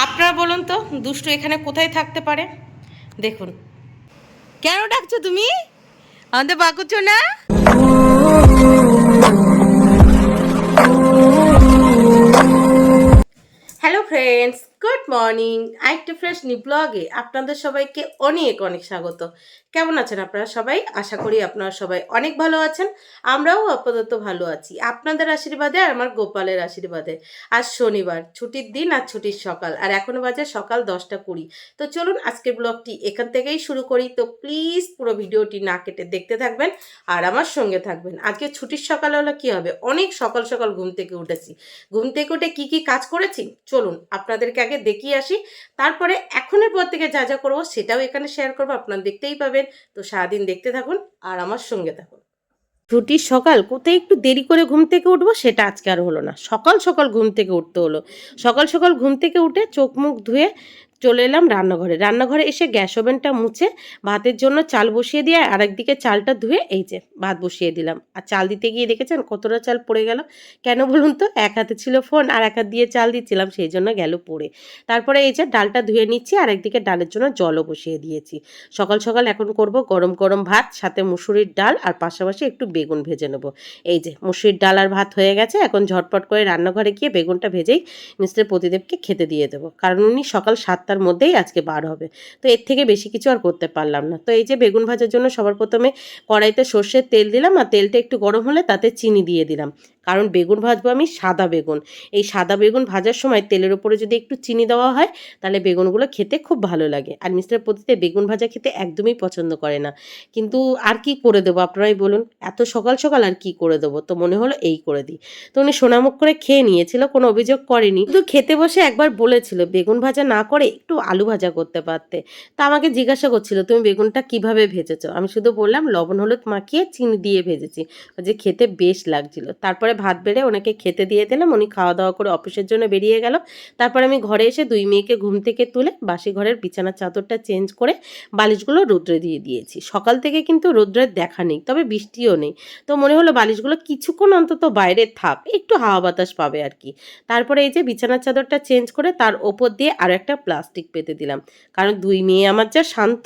আপনারা বলুন তো দুষ্টু এখানে কোথায় থাকতে পারে? দেখুন, কেন ডাকছো তুমি আমাদের বাকুচো না? Hello friends, good morning. আরেকটা ফ্রেশ নি ব্লগে আপনাদের সবাইকে অনেক অনেক স্বাগত। কেমন আছেন আপনারা সবাই? আশা করি আপনারা সবাই অনেক ভালো আছেন। আমরাও আপাতত ভালো আছি আপনাদের আশীর্বাদে আর আমার গোপালের আশীর্বাদে। আজ শনিবার, ছুটির দিন, আর ছুটির সকাল, আর এখনো বাজে সকাল 10টা 20। তো চলুন আজকের ব্লগটি এখান থেকেই শুরু করি। তো প্লিজ পুরো ভিডিওটি না কেটে দেখতে থাকবেন আর আমার সঙ্গে থাকবেন। আজকে ছুটির সকাল হলে কি হবে, অনেক সকাল সকাল ঘুম থেকে উঠেছি। ঘুম থেকে উঠে কি কি কাজ করেছি চলুন আপনাদেরকে আগে দেখিয়ে আসি, তারপরে এখনের পর থেকে যা যা করবো সেটাও এখানে শেয়ার করবো, আপনারা দেখতেই পাবেন। তো সারাদিন দেখতে থাকুন আর আমার সঙ্গে থাকুন। ছুটির সকাল কোথায় একটু দেরি করে ঘুম থেকে উঠবো সেটা আজকে আর হলো না, সকাল সকাল ঘুম থেকে উঠতে হলো। সকাল সকাল ঘুম থেকে উঠে চোখ মুখ ধুয়ে চলে এলাম রান্নাঘরে। রান্নাঘরে এসে গ্যাস ওভেনটা মুছে ভাতের জন্য চাল বসিয়ে দিয়ে আরেকদিকে চালটা ধুয়ে এই যে ভাত বসিয়ে দিলাম। আর চাল দিতে গিয়ে দেখেছেন কতটা চাল পড়ে গেল। কেন বলুন তো, এক হাতে ছিল ফোন আর এক হাত দিয়ে চাল দিচ্ছিলাম, সেই জন্য গেল পড়ে। তারপরে এই যে ডালটা ধুয়ে নিচ্ছি আর একদিকে ডালের জন্য জলও বসিয়ে দিয়েছি। সকাল সকাল এখন করব গরম গরম ভাত, সাথে মুসুরির ডাল, আর পাশাপাশি একটু বেগুন ভেজে নেব। এই যে মুসুরির ডাল আর ভাত হয়ে গেছে, এখন ঝটপট করে রান্নাঘরে গিয়ে বেগুনটা ভেজেই মিস্টার প্রতিদেবকে খেতে দিয়ে দেবো, কারণ উনি সকাল 7টার মধ্যেই আজকে বার হবে। তো এর থেকে বেশি কিছু আর করতে পারলাম না। তো এই যে বেগুন ভাজার জন্য সবার প্রথমে কড়াইতে সর্ষের তেল দিলাম, আর তেলটা একটু গরম হলে তাতে চিনি দিয়ে দিলাম। কারণ বেগুন ভাজবো আমি সাদা বেগুন। এই সাদা বেগুন ভাজার সময় তেলের উপরে যদি একটু চিনি দেওয়া হয় তাহলে বেগুনগুলো খেতে খুব ভালো লাগে। আর মিস্টার প্রতিদেব বেগুন ভাজা খেতে একদমই পছন্দ করে না, কিন্তু আর কি করে দেবো আপনারাই বলুন, এত সকাল সকাল আর কি করে দেবো। তো মনে হলো এই করে দিই। তো উনি সোনামুখ করে খেয়ে নিয়েছিল, কোনো অভিযোগ করেনি, কিন্তু খেতে বসে একবার বলেছিল বেগুন ভাজা না করে একটু আলু ভাজা করতে পারতে। তা আমাকে জিজ্ঞাসা করছিল তুমি বেগুনটা কিভাবে ভেজেছো। আমি শুধু বললাম লবণ হলুদ মাখিয়ে চিনি দিয়ে ভেজেছি, যে খেতে বেশ লাগছিল। তারপরে ভাত বেড়ে ওনাকে খেতে দিয়ে দিলাম, উনি খাওয়া দাওয়া করে অফিসের জন্য বেরিয়ে গেল। তারপর আমি ঘরে এসে দুই মেয়েকে ঘুম থেকে তুলে বাসি ঘরের বিছানার চাদরটা চেঞ্জ করে বালিশগুলো রোদ্রে দিয়ে দিয়েছি। সকাল থেকে কিন্তু রোদ্রের দেখা নেই, তবে বৃষ্টিও নেই। তো মনে হলো বালিশগুলো কিছুক্ষণ অন্তত বাইরে থাক, একটু হাওয়া বাতাস পাবে আর কি। তারপরে এই যে বিছানার চাদরটা চেঞ্জ করে তার ওপর দিয়ে আরও একটা প্লাস্টিক পেতে দিলাম, কারণ দুই মেয়ে আমার যা শান্ত,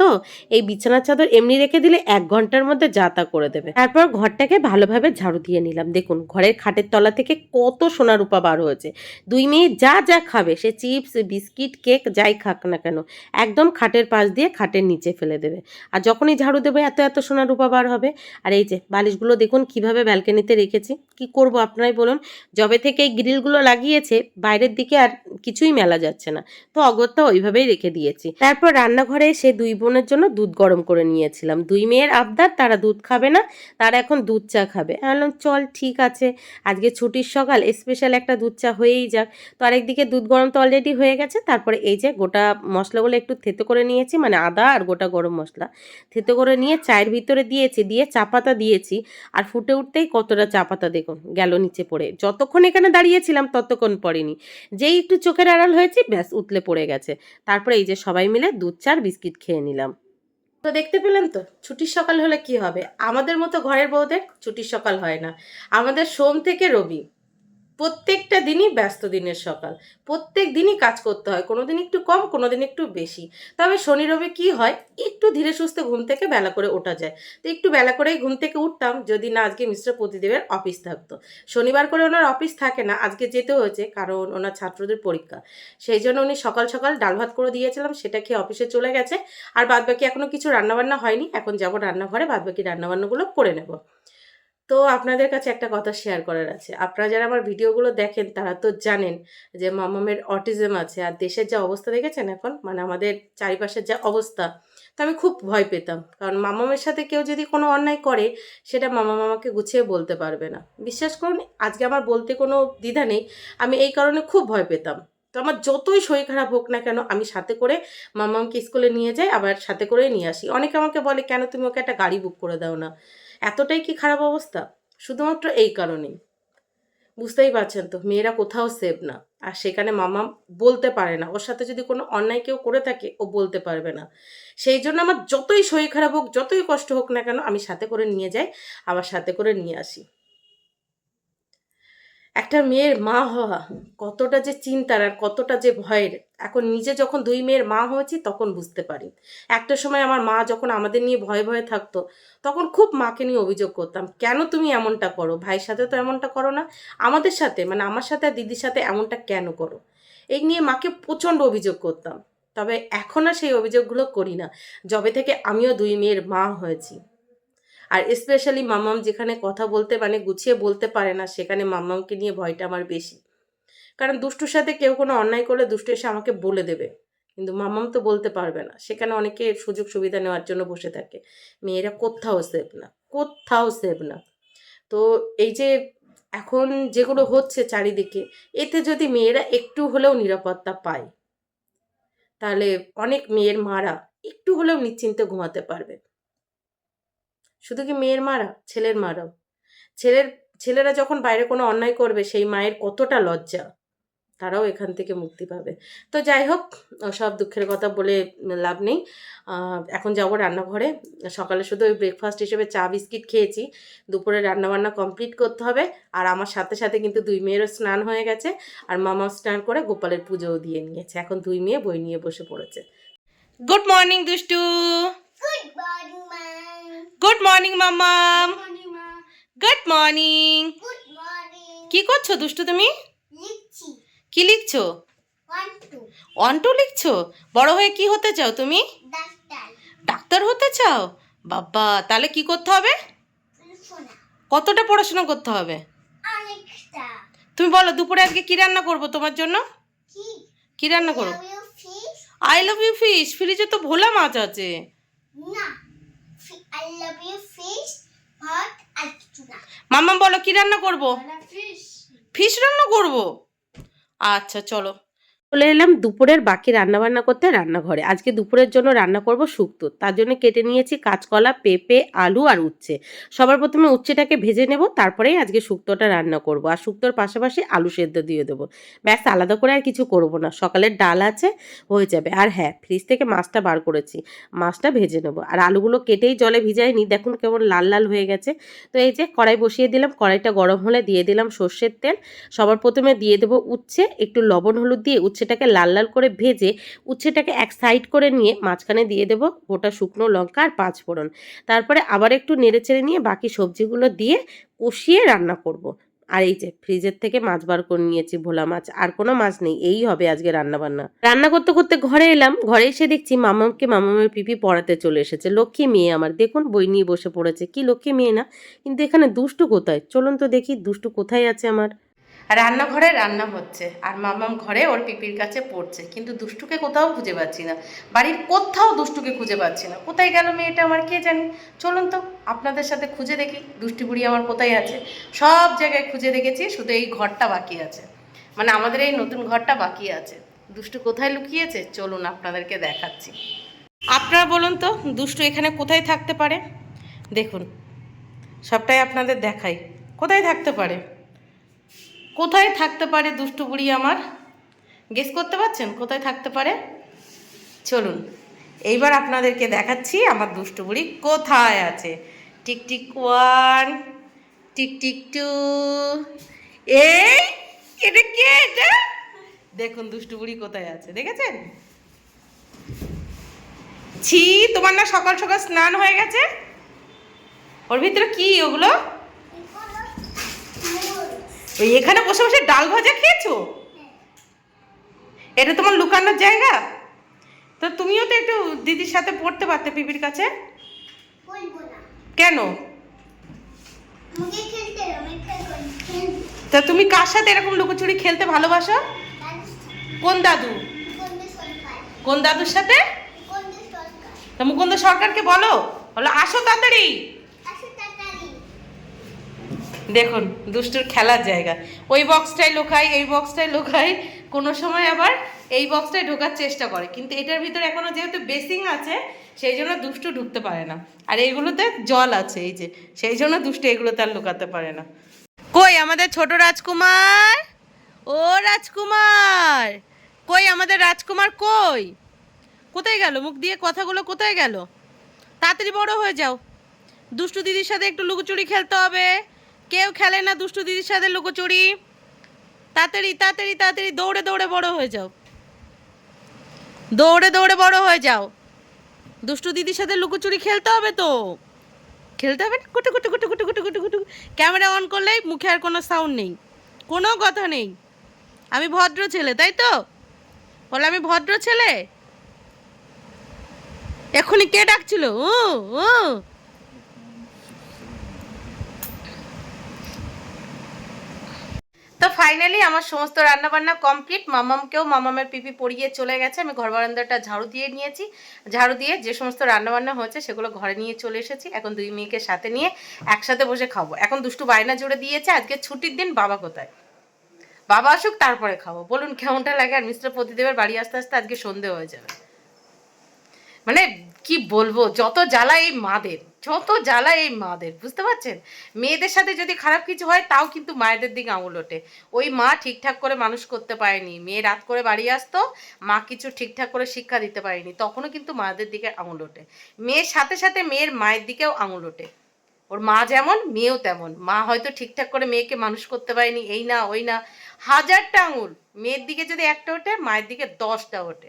এই বিছানার চাদর এমনি রেখে দিলে 1 ঘন্টার মধ্যে যা তা করে দেবে। তারপর ঘরটাকে ভালোভাবে ঝাড়ু দিয়ে নিলাম। দেখুন ঘরের খাটের তলা থেকে কত সোনা রূপা বার হয়েছে। দুই মেয়ে যা যা খাবে, সে চিপস বিস্কিট কেক যাই খাক না কেন, একদম খাটের পাশ দিয়ে খাটের নিচে ফেলে দেবে। আর যখনই ঝাড়ু দেবে এত এত সোনা রূপা বার হবে। আর এই যে বালিশগুলো দেখুন কিভাবে ব্যালকনিতে রেখেছি, কি করব আপনারাই বলুন। যবে থেকে এই গ্রিলগুলো লাগিয়েছে বাইরের দিকে আর কিছুই মেলা যাচ্ছে না, তো অগত্যা ওইভাবেই রেখে দিয়েছি। তারপর রান্নাঘরে এসে দুই বোনের জন্য দুধ গরম করে নিয়েছিলাম। দুই মেয়ের আবদার, তারা দুধ খাবে না, তারা এখন দুধ চা খাবে। আমি বললাম চল ঠিক আছে, আজকে ছুটির সকাল, স্পেশাল একটা দুধ চা হয়েই যাক। তো আরেকদিকে দুধ গরম তো অলরেডি হয়ে গেছে। তারপরে এই যে গোটা মশলাগুলো একটু থেতো করে নিয়েছি, মানে আদা আর গোটা গরম মশলা থেতো করে নিয়ে চায়ের ভিতরে দিয়েছি, দিয়ে চা পাতা দিয়েছি। আর ফুটে উঠতেই কতটা চা পাতা দেখুন গেল নিচে পড়ে। যতক্ষণ এখানে দাঁড়িয়েছিলাম ততক্ষণ পড়েনি, যেই একটু চোখের আড়াল হয়েছে ব্যাস উতলে পড়ে গেছে। তারপরে এই যে সবাই মিলে দুধ চার বিস্কিট খেয়ে নিলাম। তো দেখতে পেলেন তো ছুটির সকাল হলে কি হবে, আমাদের মতো ঘরের বউদের ছুটির সকাল হয় না। আমাদের সোম থেকে রবি প্রত্যেকটা দিনই ব্যস্ত দিনের সকাল। প্রত্যেক দিনই কাজ করতে হয়, কোনো দিন একটু কম, কোনো দিন একটু বেশি। তবে শনি রবি কি হয়, একটু ধীরে সুস্থে ঘুম থেকে বেলা করে ওঠা যায়। তো একটু বেলা করেই ঘুম থেকে উঠতাম, যদি না আজকে মিস্টার প্রতিদেবের অফিস থাকতো। শনিবার করে ওনার অফিস থাকে না, আজকে যেতে হয়েছে কারণ ওনার ছাত্রদের পরীক্ষা। সেই জন্য উনি সকাল সকাল ডাল ভাত করে দিয়েছিলাম, সেটা খেয়ে অফিসে চলে গেছে। আর বাদবাকি এখনও কিছু রান্নাবান্না হয়নি, এখন যাবো রান্নাঘরে বাদবাকি রান্নাবান্নাগুলো করে নেব। তো আপনাদের কাছে একটা কথা শেয়ার করার আছে। আপনারা যারা আমার ভিডিওগুলো দেখেন তারা তো জানেন যে মামামের অটিজম আছে। আর দেশের যা অবস্থা দেখেছেন এখন, মানে আমাদের চারিপাশের যা অবস্থা, তো আমি খুব ভয় পেতাম। কারণ মামামের সাথে কেউ যদি কোনো অন্যায় করে সেটা মামা মামাকে গুছিয়ে বলতে পারবে না। বিশ্বাস করুন আজকে আমার বলতে কোনো দ্বিধা নেই, আমি এই কারণে খুব ভয় পেতাম। তো আমার যতই শরীর খারাপ হোক না কেন আমি সাথে করে মামামকে স্কুলে নিয়ে যাই, আবার সাথে করেই নিয়ে আসি। অনেকে আমাকে বলে কেন তুমি ওকে একটা গাড়ি বুক করে দাও না। এতটাই কি খারাপ অবস্থা? শুধুমাত্র এই কারণেই। বুঝতেই পারছেন তো মেয়েরা কোথাও সেভ না। আর সেখানে মামা বলতে পারে না, ওর সাথে যদি কোনো অন্যায় কেউ করে থাকে ও বলতে পারবে না। সেই জন্য আমার যতই শরীর খারাপ হোক, যতই কষ্ট হোক না কেন আমি সাথে করে নিয়ে যাই, আবার সাথে করে নিয়ে আসি। একটা মেয়ের মা হওয়া কতটা যে চিন্তার আর কতটা যে ভয়ের, এখন নিজে যখন দুই মেয়ের মা হয়েছি তখন বুঝতে পারি। একটা সময় আমার মা যখন আমাদের নিয়ে ভয়ে ভয়ে থাকতো, তখন খুব মাকে নিয়ে অভিযোগ করতাম, কেন তুমি এমনটা করো, ভাইয়ের সাথে তো এমনটা করো না, আমাদের সাথে মানে আমার সাথে আর দিদির সাথে এমনটা কেন করো, এই নিয়ে মাকে প্রচণ্ড অভিযোগ করতাম। তবে এখন আর সেই অভিযোগগুলো করি না, যবে থেকে আমিও দুই মেয়ের মা হয়েছি। আর স্পেশালি মাম্মাম যেখানে কথা বলতে মানে গুছিয়ে বলতে পারে না, সেখানে মাম্মামকে নিয়ে ভয়টা আমার বেশি। কারণ দুষ্টুর সাথে কেউ কোনো অন্যায় করলে দুষ্টু এসে আমাকে বলে দেবে, কিন্তু মাম্মাম তো বলতে পারবে না, সেখানে অনেকে সুযোগ সুবিধা নেওয়ার জন্য বসে থাকে। মেয়েরা কোথাও সেফ না, কোথাও সেফ না। তো এই যে এখন যেগুলো হচ্ছে চারিদিকে, এতে যদি মেয়েরা একটু হলেও নিরাপত্তা পায়, তাহলে অনেক মেয়ের মারা একটু হলেও নিশ্চিন্তে ঘুমাতে পারবে। শুধু কি মেয়ের মারা, ছেলের মারাও। ছেলের ছেলেরা যখন বাইরে কোনো অন্যায় করবে, সেই মায়ের কতটা লজ্জা, তারাও এখান থেকে মুক্তি পাবে। তো যাই হোক, সব দুঃখের কথা বলে লাভ নেই। এখন যাব রান্নাঘরে। সকালে শুধু ওই ব্রেকফাস্ট হিসেবে চা বিস্কিট খেয়েছি, দুপুরে রান্নাবান্না কমপ্লিট করতে হবে। আর আমার সাথে সাথে কিন্তু দুই মেয়েরও স্নান হয়ে গেছে, আর মামাও স্নান করে গোপালের পুজোও দিয়ে নিয়েছে। এখন দুই মেয়ে বই নিয়ে বসে পড়েছে। গুড মর্নিং দুষ্টু। Good morning, ma'am. Good morning মাম্মাম। Good morning, ma'am. Good morning. Good morning. কি করছো দুষ্টু তুমি? Litchi. কি লিখছো? 1, 2. 1 2 লিখছো? বড় হয়ে কি হতে চাও তুমি? Doctor. ডাক্তার হতে চাও? বাবা, তাহলে কি করতে হবে? Lufona. কতটা পড়াশোনা করতে হবে? Alexa. তুমি বলো, দুপুরে আজকে কি রান্না করব তোমার জন্য? He. কি রান্না করো? Love you fish? I love you fish. ফ্রিজে তো ভোলা মাছ আছে। Na. I love you fish. Hot tuna. মাম্মা বলো, কি রান্না করব? Fish. ফিশ রান্না করব। আচ্ছা চলো, চলে এলাম দুপুরের বাকি রান্নাবান্না করতে রান্নাঘরে। আজকে দুপুরের জন্য রান্না করব শুক্তো। তার জন্য কেটে নিয়েছি কাঁচকলা, পেঁপে, আলু আর উচ্ছে। সবার প্রথমে উচ্ছেটাকে ভেজে নেব, তারপরেই আজকে শুক্তোটা রান্না করব। আর শুক্তোর পাশাপাশি আলু সেদ্ধ দিয়ে দেবো। ব্যাস, আলাদা করে আর কিছু করব না। সকালের ডাল আছে, হয়ে যাবে। আর হ্যাঁ, ফ্রিজ থেকে মাছটা বার করেছি, মাছটা ভেজে নেব। আর আলুগুলো কেটেই জলে ভিজাইনি, দেখুন কেমন লাল লাল হয়ে গেছে। তো এই যে কড়াই বসিয়ে দিলাম, কড়াইটা গরম হলে দিয়ে দিলাম সর্ষের তেল। সবার প্রথমে দিয়ে দেবো উচ্ছে, একটু লবণ হলুদ দিয়ে উচ্ছেটাকে লাল লাল করে ভেজে উচ্ছেটাকে এক সাইড করে নিয়ে মাঝখানে দিয়ে দেবো গোটা শুকনো লঙ্কা আর 5 ফোড়ন। তারপরে আবার একটু নেড়েচেড়ে নিয়ে বাকি সবজিগুলো দিয়ে কষিয়ে রান্না করব। আর এই যে ফ্রিজের থেকে মাছ বার করে নিয়েছি, ভোলা মাছ, আর কোনো মাছ নেই। এই হবে আজকে রান্না বান্না। রান্না করতে করতে ঘরে এলাম, ঘরে এসে দেখছি মামামের পিপি পড়াতে চলে এসেছে। লক্ষ্মী মেয়ে আমার, দেখুন বই নিয়ে বসে পড়েছে। কি লক্ষ্মী মেয়ে না, কিন্তু এখানে দুষ্টু কোথায়? চলুন তো দেখি দুষ্টু কোথায় আছে আমার। রান্নাঘরে রান্না হচ্ছে আর মামাম ঘরে ওর পিপির কাছে পড়ছে, কিন্তু দুষ্টুকে কোথাও খুঁজে পাচ্ছি না। বাড়ির কোথাও দুষ্টুকে খুঁজে পাচ্ছি না। কোথায় গেল মেয়েটা আমার, কে জানি। চলুন তো আপনাদের সাথে খুঁজে দেখি দুষ্টু বুড়ি আমার কোথায় আছে। সব জায়গায় খুঁজে দেখেছি, শুধু এই ঘরটা বাকি আছে, মানে আমাদের এই নতুন ঘরটা বাকি আছে। দুষ্টু কোথায় লুকিয়েছে চলুন আপনাদেরকে দেখাচ্ছি। আপনারা বলুন তো দুষ্টু এখানে কোথায় থাকতে পারে? দেখুন, সবটাই আপনাদের দেখাই। কোথায় থাকতে পারে, কোথায় থাকতে পারে দুষ্টু বুড়ি আমার? গেস করতে পারছেন কোথায় থাকতে পারে? চলুন এইবার আপনাদেরকে দেখাচ্ছি আমার দুষ্টু বুড়ি কোথায় আছে। টিকটিক 1, টিকটিক 2। এই এটা কে? এটা দেখুন দুষ্টু বুড়ি কোথায় আছে, দেখেছেন? ছি, তোমার না সকাল সকাল স্নান হয়ে গেছে? ওর ভিতরে কি ওগুলো? ওই এখানে বসে বসে ডাল ভাজা খেয়েছো? এটা তোমার লুকানোর জায়গা? তো তুমিও তো একটু দিদির সাথে পড়তে পারতে পিপির কাছে। কেন? তা তুমি কার সাথে এরকম লুকোচুরি খেলতে ভালোবাসো? কোন দাদু? কোন দাদুর সাথে? তা মুকুন্দ সরকারকে বলো, বলো আসো তাড়াতাড়ি। দেখুন দুষ্টুর খেলার জায়গা, ওই বক্সটায় লুকায়, এই বক্সটায় লুকায়, কোনো সময় আবার এই বক্সটায় ঢোকার চেষ্টা করে, কিন্তু এটার ভিতরে এখনো যেহেতু বেসিং আছে সেই জন্য দুষ্টু ঢুকতে পারে না। আর এইগুলোতে জল আছে, এই যে, সেই জন্য দুষ্টু এগুলোতে আর লুকাতে পারে না। কই আমাদের ছোট রাজকুমার? ও রাজকুমার কই, আমাদের রাজকুমার কই? কোথায় গেল? মুখ দিয়ে কথাগুলো কোথায় গেল? তাড়াতাড়ি বড় হয়ে যাও, দুষ্টু দিদির সাথে একটু লুকোচুরি খেলতে হবে। কেউ খেলে না দুষ্টু দিদির সাথে লুকোচুরি। তাড়াতাড়ি তাড়াতাড়ি তাড়াতাড়ি দৌড়ে দৌড়ে বড় হয়ে যাও, দৌড়ে দৌড়ে বড় হয়ে যাও। দুষ্টু দিদির সাথে লুকোচুরি খেলতে হবে তো, খেলতে হবে না? কুটু কুটু কুটু কুটু কুটু কুটু কুটু। ক্যামেরা অন করলেই মুখে আর কোনো সাউন্ড নেই, কোনো কথা নেই। আমি ভদ্র ছেলে, তাই তো? বলে আমি ভদ্র ছেলে। এক্ষুনি কে ডাকছিল? ও ও তো ফাইনালি আমার সমস্ত রান্না বান্না কমপ্লিট। মামামকেও মামামের পিপি পরিয়ে চলে গেছে। আমি ঘর বারান্দাটা ঝাড়ু দিয়ে নিয়েছি, ঝাড়ু দিয়ে যে সমস্ত রান্না বান্না হয়েছে সেগুলো ঘরে নিয়ে চলে এসেছি। এখন দুই মেয়েকে সাথে নিয়ে একসাথে বসে খাবো। এখন দুষ্টু বায়না জুড়ে দিয়েছে আজকে ছুটির দিন, বাবা কোথায়, বাবা আসুক তারপরে খাবো। বলুন কেমনটা লাগে? আর মিস্টার প্রতিদেবের বাড়ি আসতে আসতে আজকে সন্ধে হয়ে যাবে। মানে কি বলবো, যত জ্বালা এই মাদের, যত জ্বালা এই মাদের, বুঝতে পারছেন? মেয়েদের সাথে যদি খারাপ কিছু হয় তাও কিন্তু মায়েদের দিকে আঙুল ওঠে। ওই মা ঠিকঠাক করে মানুষ করতে পারেনি, মেয়ে রাত করে বাড়ি আসতো, মা কিছু ঠিকঠাক করে শিক্ষা দিতে পারেনি, তখনও কিন্তু মায়েদের দিকে আঙুল ওঠে। মেয়ের সাথে সাথে মেয়ের মায়ের দিকেও আঙুল ওঠে। ওর মা যেমন মেয়েও তেমন। মা হয়তো ঠিকঠাক করে মেয়েকে মানুষ করতে পারেনি, এই না ওই না, হাজারটা আঙুল মেয়ের দিকে যদি একটা ওঠে, মায়ের দিকে 10টা ওঠে।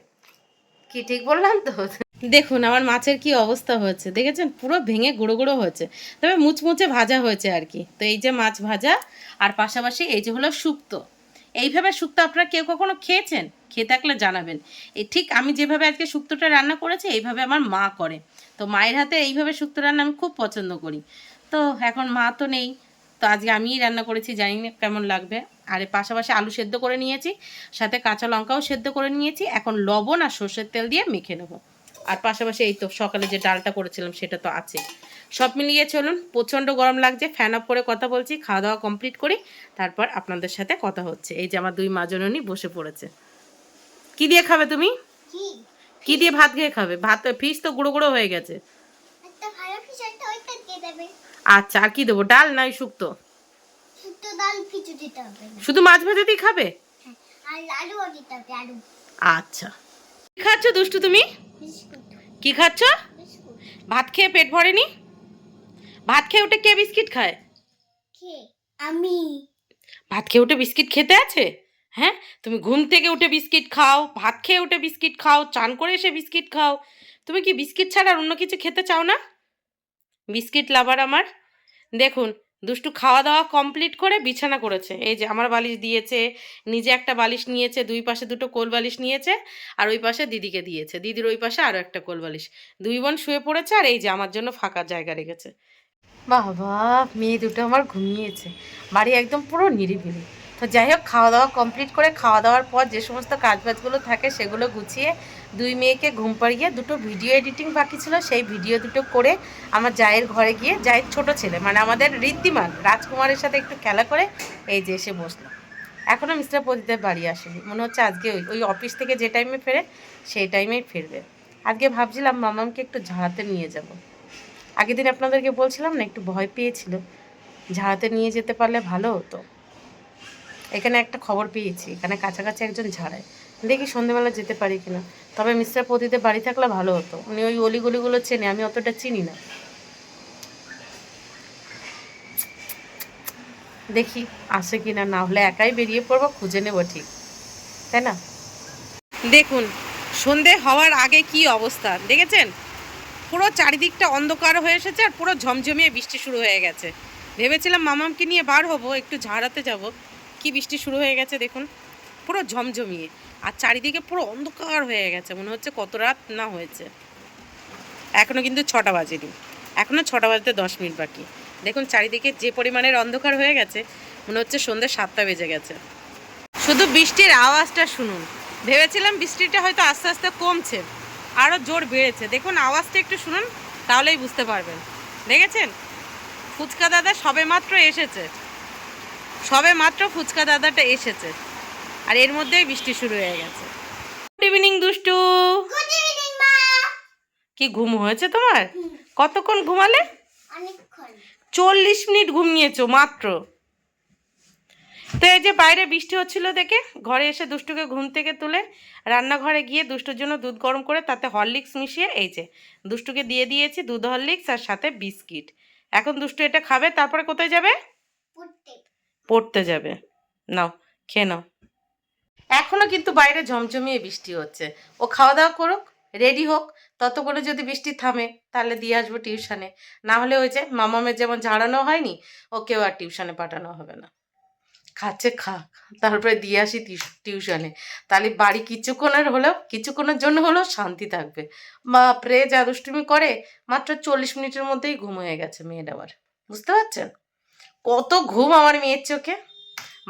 কি ঠিক বললাম তো? দেখুন আমার মাছের কি অবস্থা হয়েছে, দেখেছেন? পুরো ভেঙে গুঁড়ো গুঁড়ো হয়েছে, তবে মুচমুচে ভাজা হয়েছে আর কি। তো এই যে মাছ ভাজা, আর পাশাপাশি এই যে হলো শুক্তো। এইভাবে শুক্তো আপনারা কেউ কখনো খেয়েছেন? খেয়ে থাকলে জানাবেন। এই ঠিক আমি যেভাবে আজকে শুক্তোটা রান্না করেছি এইভাবে আমার মা করে। তো মায়ের হাতে এইভাবে শুক্তো রান্না আমি খুব পছন্দ করি। তো এখন মা তো নেই, তো আজকে আমিই রান্না করেছি, জানি না কেমন লাগবে। আর এর পাশাপাশি আলু সেদ্ধ করে নিয়েছি, সাথে কাঁচা লঙ্কাও সেদ্ধ করে নিয়েছি। এখন লবণ আর সর্ষের তেল দিয়ে মেখে নেবো। আর পাশাপাশি এই তো সকালে যে ডালটা করেছিলাম সেটা তো আছে। সব মিলিয়ে চলুন, প্রচণ্ড গরম লাগছে, ফ্যান অফ করে কথা বলছি। খাওয়া দাওয়া কমপ্লিট করি, তারপর আপনাদের সাথে কথা হচ্ছে। এই যে আমার দুই মাজননী বসে পড়েছে। কি দিয়ে খাবে তুমি? কি কি দিয়ে ভাত খেয়ে খাবে? ভাত ফিস তো গুঁড়ো গুঁড়ো হয়ে গেছে। একটা ভালো ফিশ একটা ওইটা দিয়ে দেবে। আচ্ছা, আর কি দেবো? ডাল নাই শুক্তো? শুধু ডাল কিছু দিতে হবে না। শুধু মাছ ভাজা দিয়ে খাবে? হ্যাঁ, আর আলুও দিতে হবে, আলু। আচ্ছা, কি খাচ্ছ দুষ্টু তুমি? বিস্কুট কি খাচ্ছ? বিস্কুট ভাত খেয়ে পেট ভরেনি? ভাত খেয়ে উঠে কে বিস্কিট খায়? কে? আমি। ভাত খেয়ে উঠে বিস্কিট খেতে আছে? হ্যাঁ, তুমি ঘুম থেকে উঠে বিস্কিট খাও, ভাত খেয়ে উঠে বিস্কিট খাও, চান করে এসে বিস্কিট খাও। তুমি কি বিস্কিট ছাড়া আর অন্য কিছু খেতে চাও না? বিস্কিট লাভার আমার। দেখুন, দুষ্টু খাওয়া দাওয়া কমপ্লিট করে বিছানা করেছে। এই যে আমার বালিশ দিয়েছে, নিজে একটা বালিশ নিয়েছে, দুই পাশে দুটো কোল বালিশ নিয়েছে, আর ওই পাশে দিদিকে দিয়েছে, দিদির ওই পাশে আরও একটা কোল বালিশ। দুই বোন শুয়ে পড়েছে, আর এই যে আমার জন্য ফাঁকা জায়গা রেখেছে। বাবা, মেয়ে দুটো আমার ঘুমিয়েছে, বাড়ি একদম পুরো নিরিবিলি। তো যাই হোক, খাওয়া দাওয়া কমপ্লিট করে খাওয়া দাওয়ার পর যে সমস্ত কাজবাজগুলো থাকে সেগুলো গুছিয়ে দুই মেয়েকে ঘুম পাড়িয়ে দুটো ভিডিও এডিটিং বাকি ছিল, সেই ভিডিও দুটো করে আমার জায়ের ঘরে গিয়ে, জায়ের ছোট ছেলে মানে আমাদের ঋদ্ধিমান রাজকুমারের সাথে একটু খেলা করে এই যে এসে বসলো। এখনও মিস্টার প্রদীপের বাড়ি আসেনি, মনে হচ্ছে আজকে ওই ওই অফিস থেকে যে টাইমে ফেরে সেই টাইমেই ফিরবে। আজকে ভাবছিলাম মামামকে একটু ঝাড়াতে নিয়ে যাব। আগের দিন আপনাদেরকে বলছিলাম না, একটু ভয় পেয়েছিল, ঝাড়াতে নিয়ে যেতে পারলে ভালো হতো। এখানে একটা খবর পেয়েছি, এখানে কাছাকাছি একজন ঝাড়ায়, দেখি সন্ধেবেলা যেতে পারি কিনা। তবে মিস্টার প্রদীপের বাড়ি থাকলে ভালো হতো, উনি ওই অলিগলিগুলো চেনে, আমি অতটা চিনি না। দেখি আসে কিনা, না হলে একাই বেরিয়ে পড়বো, খুঁজে নেবো ঠিক, তাই না? দেখুন সন্ধে হওয়ার আগে কি অবস্থা দেখেছেন? পুরো চারিদিকটা অন্ধকার হয়ে এসেছে, আর পুরো ঝমঝমিয়ে বৃষ্টি শুরু হয়ে গেছে। ভেবেছিলাম মামামকে নিয়ে বার হবো, একটু ঝাড়াতে যাব, কি বৃষ্টি শুরু হয়ে গেছে দেখুন, পুরো ঝমঝমিয়ে। আর চারিদিকে পুরো অন্ধকার হয়ে গেছে, মনে হচ্ছে কত রাত না হয়েছে। এখনও কিন্তু 6টা বাজেনি, এখনও 6টা বাজতে 10 মিনিট বাকি। দেখুন চারিদিকে যে পরিমাণের অন্ধকার হয়ে গেছে, মনে হচ্ছে সন্ধ্যে 7টা বেজে গেছে। শুধু বৃষ্টির আওয়াজটা শুনুন, ভেবেছিলাম বৃষ্টিটা হয়তো আস্তে আস্তে কমছে, আরও জোর বেড়েছে। দেখুন আওয়াজটা একটু শুনুন, তাহলেই বুঝতে পারবেন। দেখেছেন ফুচকা দাদা সবে মাত্র এসেছে, সবে মাত্র ফুচকা দাদাটা এসেছে, আর এর মধ্যেই বৃষ্টি শুরু হয়ে গেছে। গুড ইভিনিং দুষ্টু। গুড ইভিনিং মা। কি ঘুম হয়েছে তোমার? কতক্ষণ ঘুমালে? অনেকক্ষণ। 40 মিনিট ঘুমিয়েছো মাত্র। তো এই যে বাইরে বৃষ্টি হচ্ছিল দেখে ঘরে এসে দুষ্টুকে ঘুম থেকে তুলে রান্নাঘরে গিয়ে দুষ্টুর জন্য দুধ গরম করে তাতে হরলিক্স মিশিয়ে এই যে দুষ্টুকে দিয়ে দিয়েছি, দুধ হরলিক্স আর সাথে বিস্কিট। এখন দুষ্টু এটা খাবে, তারপরে কোথায় যাবে? পড়তে। পড়তে যাবে। নাও খেয়ে নাও। এখনো কিন্তু বাইরে ঝমঝমিয়ে বৃষ্টি হচ্ছে। ও খাওয়া দাওয়া করুক, রেডি হোক, ততক্ষণে যদি বৃষ্টি থামে তাহলে দিয়ে আসবো টিউশনে। না হলে ওই যে মামামের যেমন ঝাড়ানো হয়নি, ওকেও আর টিউশনে পাঠানো হবে না। খাচ্ছে খাক, তারপরে দিয়ে আসি টিউশনে, তাহলে বাড়ি কিছুক্ষণের হলেও, কিছুক্ষণের জন্য হলেও শান্তি থাকবে। বাপরে যা দুষ্টুমি করে, মাত্র 40 মিনিটের মধ্যেই ঘুম হয়ে গেছে মেয়ের আবার। বুঝতে পারছেন কত ঘুম আমার মেয়ের চোখে।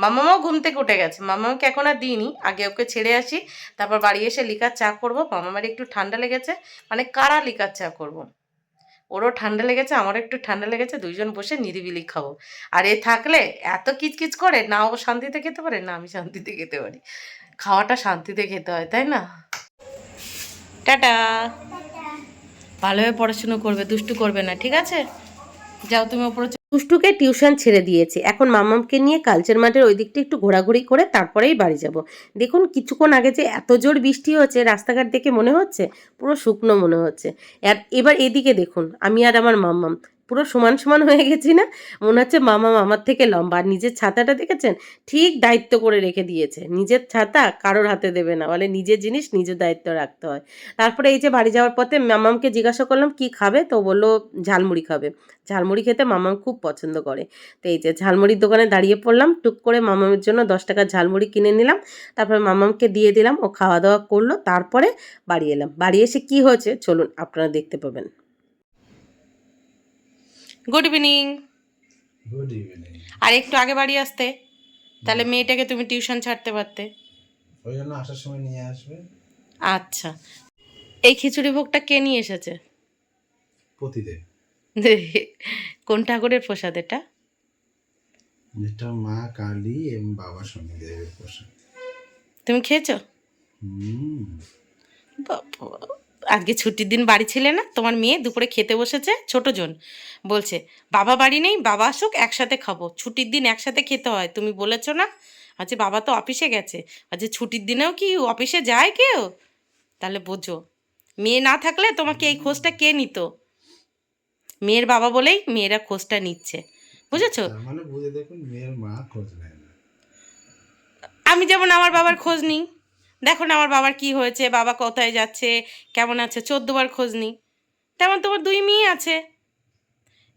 মামামাও ঘুম থেকে উঠে গেছে, মামাকে এখন আর দিইনি, আগে ওকে ছেড়ে আসি, তারপর বাড়ি এসে লিকার চা করবো। মামামার একটু ঠান্ডা লেগেছে, মানে কারা লিকার চা করবো, ওরও ঠান্ডা লেগেছে, আমারও একটু ঠান্ডা লেগেছে, দুইজন বসে নিরিবিলি খাবো। আর এ থাকলে এত কিচকিচ করে, না ও শান্তিতে খেতে পারে না আমি শান্তিতে খেতে পারি। খাওয়াটা শান্তিতে খেতে হয়, তাই না? টাটা। ভালোভাবে পড়াশুনো করবে, দুষ্টু করবে না, ঠিক আছে? যাও তুমি ওপরে। দুষ্টুকে টিউশন ছেড়ে দিয়েছি, এখন মামামকে নিয়ে কালচার মাঠের ওই দিকটা একটু ঘোরাঘুরি করে তারপরেই বাড়ি যাব। দেখুন কিছুক্ষণ আগে যে এত জোর বৃষ্টি হচ্ছে, রাস্তাঘাট দেখে মনে হচ্ছে পুরো শুকনো মনে হচ্ছে। আর এবার এদিকে দেখুন, আমি আর আমার মাম্মাম পুরো সমান সমান হয়ে গেছি না? মনে হচ্ছে মামাম আমার থেকে লম্বা। আর নিজের ছাতাটা দেখেছেন, ঠিক দায়িত্ব করে রেখে দিয়েছে। নিজের ছাতা কারোর হাতে দেবে না, বলে নিজের জিনিস নিজের দায়িত্ব রাখতে হয়। তারপরে এই যে বাড়ি যাওয়ার পথে মামামকে জিজ্ঞাসা করলাম কি খাবে, তো বললো ঝালমুড়ি খাবে। ঝালমুড়ি খেতে মামাম খুব পছন্দ করে। তো এই যে ঝালমুড়ির দোকানে দাঁড়িয়ে পড়লাম, টুক করে মামামের জন্য 10 টাকার ঝালমুড়ি কিনে নিলাম। তারপর মামামকে দিয়ে দিলাম, ও খাওয়া দাওয়া করলো, তারপরে বাড়ি এলাম। বাড়ি এসে কি হয়েছে চলুন আপনারা দেখতে পাবেন। Good evening. Good evening. আর একটু আগে বাড়ি আসতে, তাহলে মেয়েটাকে তুমি টিউশন ছাড়তে পারতে। ওই জন্য আসার সময় নিয়ে আসবে। আচ্ছা, এই খিচুড়ি ভোগটা কে নিয়ে এসেছে? পতিদেব। কোন ঠাকুরের প্রসাদ এটা? এটা মা কালী এবং বাবা শনিদেবের প্রসাদ। তুমি খেয়েছো? বাবা, আজকে ছুটির দিন বাড়ি ছিলে না? তোমার মেয়ে দুপুরে খেতে বসেছে, ছোট জন বলছে বাবা বাড়ি নেই, বাবা আসুক একসাথে খাবো, ছুটির দিন একসাথে খেতে হয়, তুমি বলেছো না? আচ্ছা বাবা তো অফিসে গেছে, আচ্ছা ছুটির দিনেও কি অফিসে যায় কেউ? তাহলে বোঝো, মেয়ে না থাকলে তোমাকে এই খোঁজটা কে নিত? মেয়ের বাবা বলেই মেয়েরা খোঁজটা নিচ্ছে, বুঝেছো? তার মানে বুঝে দেখুন মেয়ের মা খোঁজ নেয় না। আমি যেমন আমার বাবার খোঁজ নিই, দেখো না আমার বাবার কি হয়েছে, বাবা কোথায় যাচ্ছে, কেমন আছে, 14বার খোঁজ নিই, তেমন তোমার 2 মেয়ে আছে।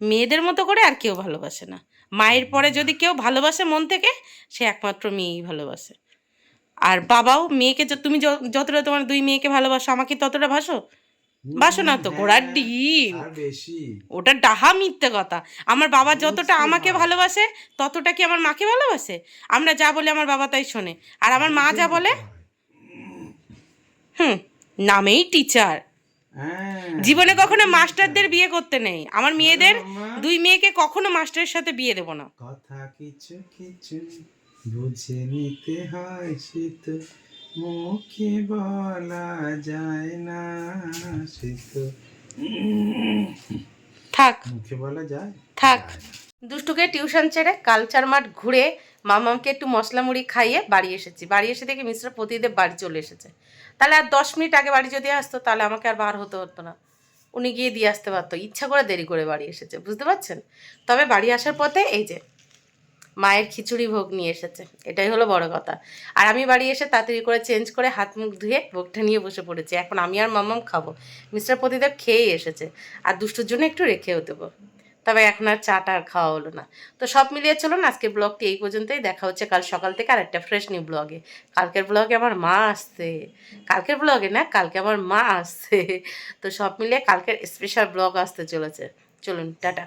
মেয়েদের মতো করে আর কেউ ভালোবাসে না। মায়ের পরে যদি কেউ ভালোবাসে মন থেকে, সে একমাত্র মেয়েই ভালোবাসে। আর বাবাও মেয়েকে, তুমি যতটা তোমার 2 মেয়েকে ভালোবাসো, আমাকে ততটা বাসো না তো, ঘোড়ার ডিম। আর বেশি। ওটা ডাহা মিথ্যে কথা। আমার বাবা যতটা আমাকে ভালোবাসে, ততটা কি আমার মাকে ভালোবাসে? আমরা যা বলি আমার বাবা তাই শোনে, আর আমার মা যা বলে, নামেই টিচার। জীবনে কখনো মাস্টারদের বিয়ে করতে নেই। আমার মেয়েদের 2 মেয়েকে কখনো মাস্টারের সাথে বিয়ে দেবো না। কথা কিছু কিছু বুঝে নিতে হয়, সে তো মুখে বলা যায় না, সে তো থাক মুখে বলা যায় থাক। যায় না। দুষ্টুকে টিউশন ছেড়ে কালচার মাঠ ঘুরে মামাকে একটু মশলা মুড়ি খাইয়ে বাড়ি এসেছি। বাড়ি এসে দেখি মিস্টার প্রতিদেব বাড়ি চলে এসেছে। তাহলে আর 10 মিনিট আগে বাড়ি যদি আসতো, তাহলে আমাকে আর বার হতে হতো না, উনি গিয়ে দিয়ে আসতে পারতো। ইচ্ছা করে দেরি করে বাড়ি এসেছে, বুঝতে পারছেন? তবে বাড়ি আসার পথে এই যে মায়ের খিচুড়ি ভোগ নিয়ে এসেছে, এটাই হলো বড় কথা। আর আমি বাড়ি এসে তাড়াতাড়ি করে চেঞ্জ করে হাত মুখ ধুয়ে ভোগটা নিয়ে বসে পড়েছি। এখন আমি আর মামাম খাবো, মিস্টার প্রতিদেব খেয়েই এসেছে, আর দুষ্টুর জন্য একটু রেখেও দেবো। তবে এখন আর চাটা আর খাওয়া হলো না। তো সব মিলিয়ে চলুন আজকে ব্লগটি এই পর্যন্তই। দেখা হচ্ছে কাল সকাল থেকে আর একটা ফ্রেশ নিউ ব্লগে। কালকের ব্লগে আমার মা আসছে, কালকের ব্লগে না, কালকে আমার মা আসছে। তো সব মিলিয়ে কালকের স্পেশাল ব্লগ আসতে চলেছে। চলুন টাটা।